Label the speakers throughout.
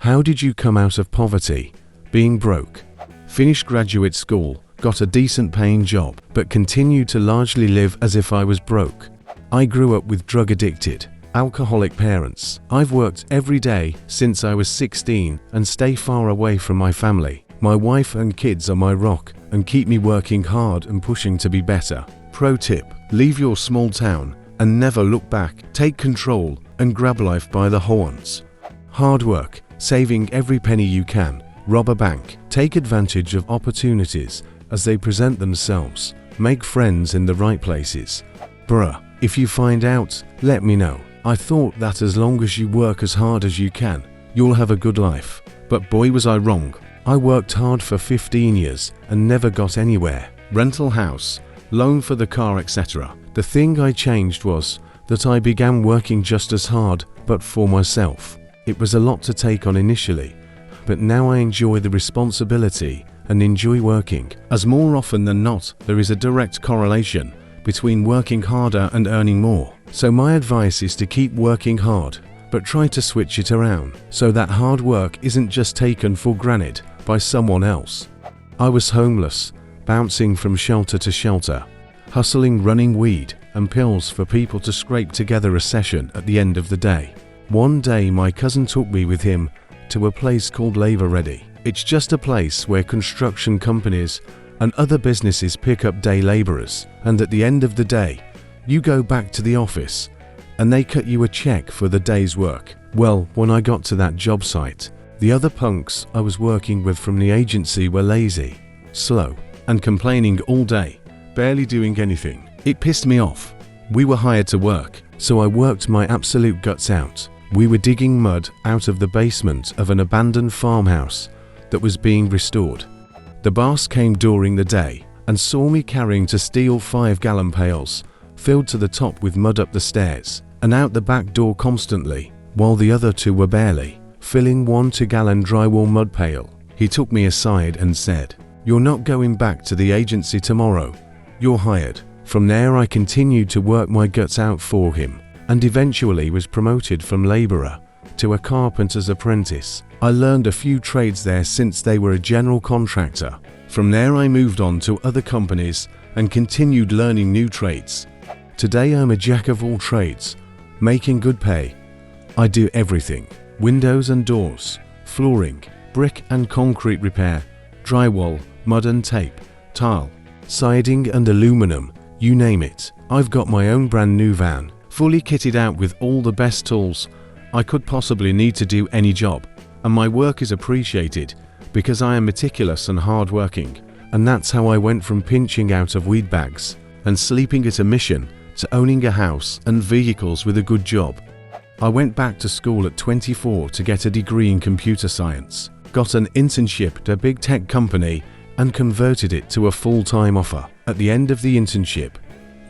Speaker 1: How did you come out of poverty? Being broke. Finished graduate school, got a decent paying job, but continued to largely live as if I was broke. I grew up with drug addicted, alcoholic parents. I've worked every day since I was 16 and stay far away from my family. My wife and kids are my rock and keep me working hard and pushing to be better. Pro tip: leave your small town and never look back. Take control and grab life by the horns. Hard work, saving every penny you can. Rob a bank. Take advantage of opportunities as they present themselves. Make friends in the right places. Bruh, if you find out, let me know. I thought that as long as you work as hard as you can, you'll have a good life. But boy was I wrong. I worked hard for 15 years and never got anywhere. Rental house, loan for the car, etc. The thing I changed was that I began working just as hard, but for myself. It was a lot to take on initially, but now I enjoy the responsibility and enjoy working, as more often than not, there is a direct correlation between working harder and earning more. So my advice is to keep working hard, but try to switch it around so that hard work isn't just taken for granted by someone else. I was homeless, bouncing from shelter to shelter, hustling, running weed and pills for people to scrape together a session at the end of the day. One day my cousin took me with him to a place called Labor Ready. It's just a place where construction companies and other businesses pick up day laborers, and at the end of the day, you go back to the office and they cut you a check for the day's work. Well, when I got to that job site, the other punks I was working with from the agency were lazy, slow, and complaining all day, barely doing anything. It pissed me off. We were hired to work, so I worked my absolute guts out. We were digging mud out of the basement of an abandoned farmhouse that was being restored. The boss came during the day and saw me carrying to steel 5-gallon pails filled to the top with mud up the stairs and out the back door constantly, while the other two were barely filling 1 2-gallon drywall mud pail. He took me aside and said, "You're not going back to the agency tomorrow. You're hired." From there I continued to work my guts out for him and eventually was promoted from laborer to a carpenter's apprentice. I learned a few trades there since they were a general contractor. From there I moved on to other companies and continued learning new trades. Today I'm a jack of all trades, making good pay. I do everything: windows and doors, flooring, brick and concrete repair, drywall, mud and tape, tile, siding and aluminum, you name it. I've got my own brand new van, fully kitted out with all the best tools I could possibly need to do any job. And my work is appreciated because I am meticulous and hardworking. And that's how I went from pinching out of weed bags and sleeping at a mission to owning a house and vehicles with a good job. I went back to school at 24 to get a degree in computer science, got an internship at a big tech company and converted it to a full-time offer. At the end of the internship,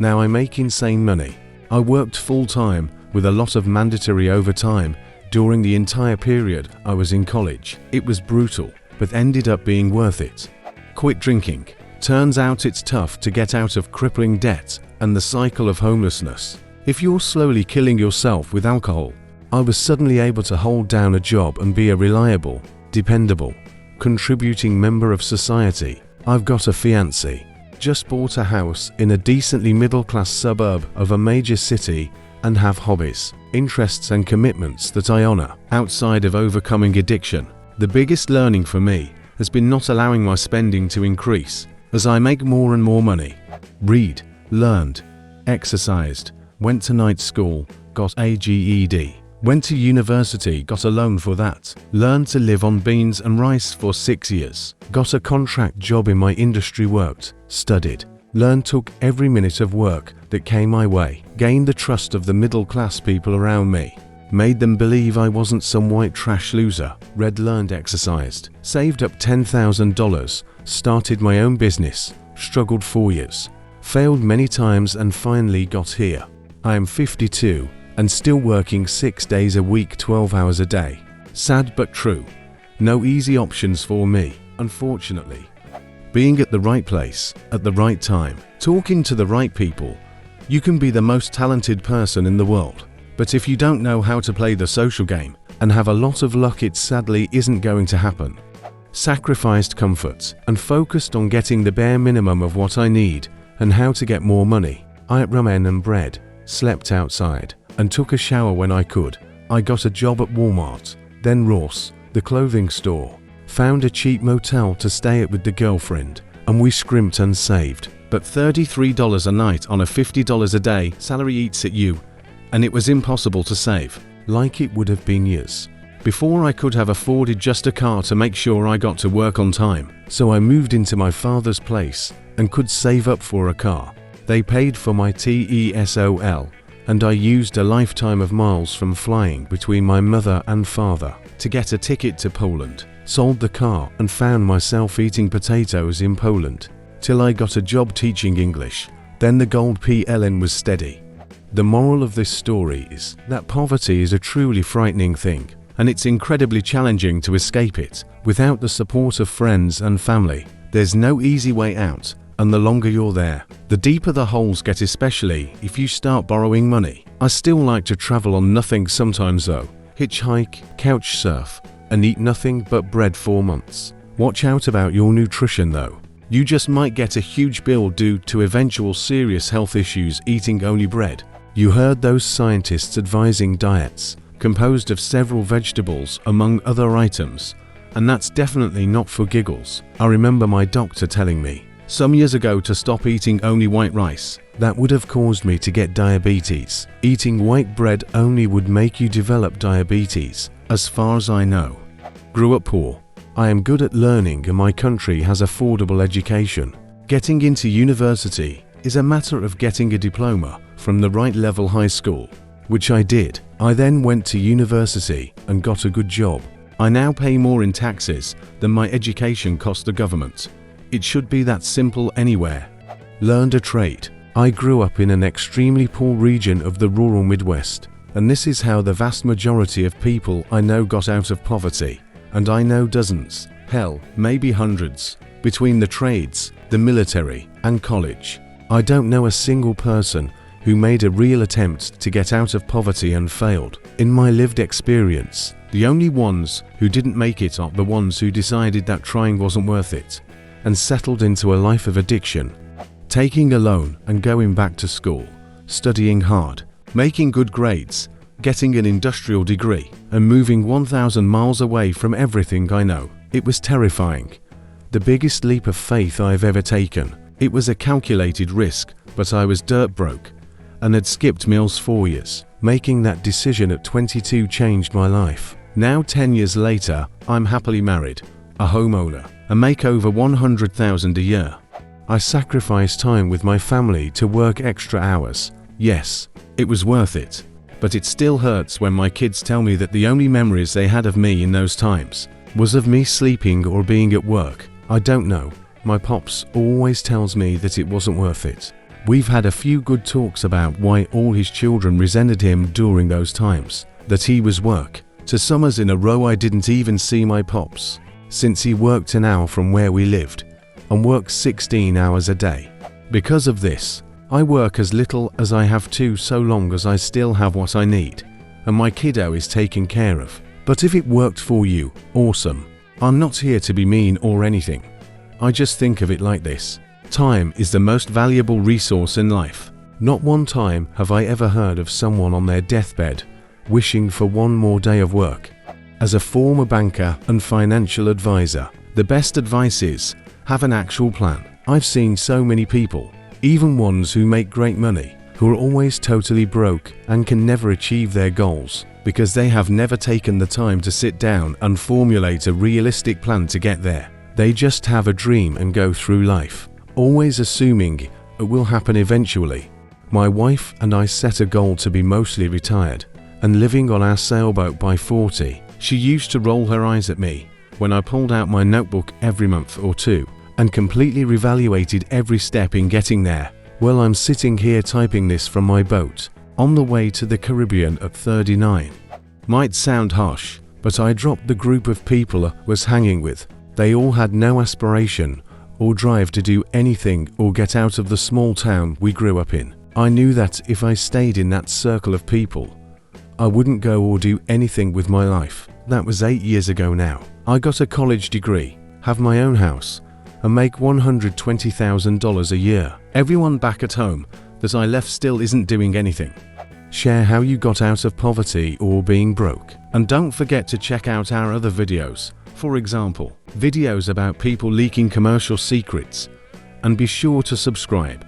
Speaker 1: now I make insane money. I worked full-time with a lot of mandatory overtime during the entire period I was in college. It was brutal, but ended up being worth it. Quit drinking. Turns out it's tough to get out of crippling debt and the cycle of homelessness. If you're slowly killing yourself with alcohol, I was suddenly able to hold down a job and be a reliable, dependable, contributing member of society. I've got a fiancé, just bought a house in a decently middle-class suburb of a major city, and have hobbies, interests and commitments that I honor outside of overcoming addiction. The biggest learning for me has been not allowing my spending to increase as I make more and more money. Read, learned, exercised, went to night school, got a GED, went to university, got a loan for that, learned to live on beans and rice for 6 years, got a contract job in my industry, worked, studied, learned, took every minute of work that came my way, gained the trust of the middle-class people around me, made them believe I wasn't some white trash loser, read, learned, exercised, saved up $10,000, started my own business, struggled 4 years, failed many times and finally got here. I am 52 and still working 6 days a week, 12 hours a day. Sad but true. No easy options for me, unfortunately. Being at the right place, at the right time, talking to the right people. You can be the most talented person in the world, but if you don't know how to play the social game, and have a lot of luck, it sadly isn't going to happen. Sacrificed comfort and focused on getting the bare minimum of what I need and how to get more money. I ate ramen and bread, slept outside, and took a shower when I could. I got a job at Walmart, then Ross, the clothing store. Found a cheap motel to stay at with the girlfriend, and we scrimped and saved. But $33 a night on a $50 a day salary eats at you, and it was impossible to save, like it would have been years before I could have afforded just a car to make sure I got to work on time. So I moved into my father's place and could save up for a car. They paid for my TESOL, and I used a lifetime of miles from flying between my mother and father to get a ticket to Poland. Sold the car and found myself eating potatoes in Poland till I got a job teaching English. Then the gold PLN was steady. The moral of this story is that poverty is a truly frightening thing, and it's incredibly challenging to escape it. Without the support of friends and family, there's no easy way out, and the longer you're there, the deeper the holes get, especially if you start borrowing money. I still like to travel on nothing sometimes though, hitchhike, couch surf, and eat nothing but bread for months. Watch out about your nutrition though. You just might get a huge bill due to eventual serious health issues eating only bread. You heard those scientists advising diets composed of several vegetables among other items, and that's definitely not for giggles. I remember my doctor telling me some years ago to stop eating only white rice. That would have caused me to get diabetes. Eating white bread only would make you develop diabetes, as far as I know. Grew up poor. I am good at learning and my country has affordable education. Getting into university is a matter of getting a diploma from the right level high school, which I did. I then went to university and got a good job. I now pay more in taxes than my education cost the government. It should be that simple anywhere. Learned a trade. I grew up in an extremely poor region of the rural Midwest, and this is how the vast majority of people I know got out of poverty. And I know dozens, hell, maybe hundreds, between the trades, the military, and college. I don't know a single person who made a real attempt to get out of poverty and failed. In my lived experience, the only ones who didn't make it are the ones who decided that trying wasn't worth it and settled into a life of addiction. Taking a loan and going back to school, studying hard, making good grades, getting an industrial degree, and moving 1,000 miles away from everything I know. It was terrifying. The biggest leap of faith I've ever taken. It was a calculated risk, but I was dirt broke and had skipped meals 4 years. Making that decision at 22 changed my life. Now 10 years later, I'm happily married, a homeowner, and make over $100,000 a year. I sacrificed time with my family to work extra hours. Yes, it was worth it. But it still hurts when my kids tell me that the only memories they had of me in those times was of me sleeping or being at work. I don't know. My pops always tells me that it wasn't worth it. We've had a few good talks about why all his children resented him during those times, that he was work. To summers in a row I didn't even see my pops, since he worked an hour from where we lived, and worked 16 hours a day. Because of this, I work as little as I have to so long as I still have what I need, and my kiddo is taken care of. But if it worked for you, awesome. I'm not here to be mean or anything. I just think of it like this. Time is the most valuable resource in life. Not one time have I ever heard of someone on their deathbed wishing for one more day of work. As a former banker and financial advisor, the best advice is, have an actual plan. I've seen so many people, even ones who make great money, who are always totally broke and can never achieve their goals because they have never taken the time to sit down and formulate a realistic plan to get there. They just have a dream and go through life, always assuming it will happen eventually. My wife and I set a goal to be mostly retired and living on our sailboat by 40. She used to roll her eyes at me when I pulled out my notebook every month or two and completely reevaluated every step in getting there. Well, I'm sitting here typing this from my boat on the way to the Caribbean at 39. Might sound harsh, but I dropped the group of people I was hanging with. They all had no aspiration or drive to do anything or get out of the small town we grew up in. I knew that if I stayed in that circle of people, I wouldn't go or do anything with my life. That was 8 years ago now. I got a college degree, have my own house, and make $120,000 a year. Everyone back at home that I left still isn't doing anything. Share how you got out of poverty or being broke. And don't forget to check out our other videos. For example, videos about people leaking commercial secrets. And be sure to subscribe.